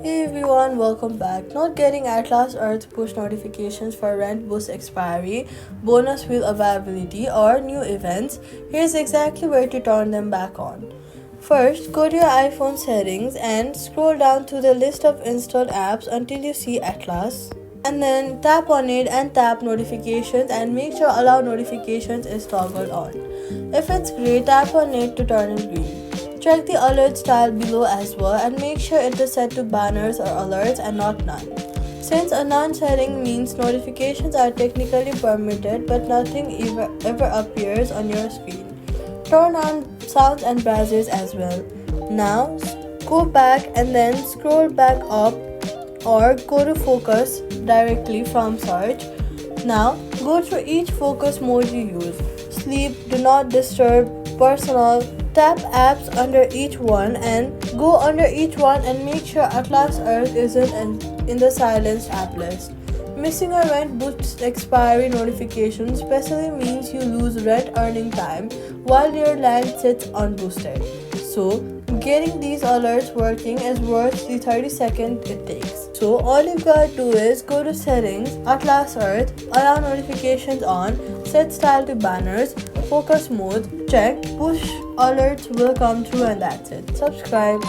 Hey everyone, welcome back. Not getting Atlas Earth push notifications for rent boost expiry, bonus wheel availability, or new events? Here's exactly where to turn them back on. First, go to your iPhone settings and scroll down to the list of installed apps until you see Atlas. And then tap on it and tap notifications and make sure allow notifications is toggled on. If it's gray, tap on it to turn it green. Check the alert style below as well and make sure it is set to banners or alerts and not none. Since a none setting means notifications are technically permitted but nothing ever appears on your screen. Turn on sounds and browsers as well. Now go back and then scroll back up or go to focus directly from search. Now go through each focus mode you use. Sleep, do not disturb, personal. Tap apps under each one and go under each one and make sure Atlas Earth isn't in the silenced app list. Missing a rent boost expiry notification especially means you lose rent earning time while your land sits unboosted. So, getting these alerts working is worth the 30 seconds it takes. So, all you gotta do is go to settings, Atlas Earth, allow notifications on, set style to banners, focus mode, check, push alerts will come through, and that's it. Subscribe.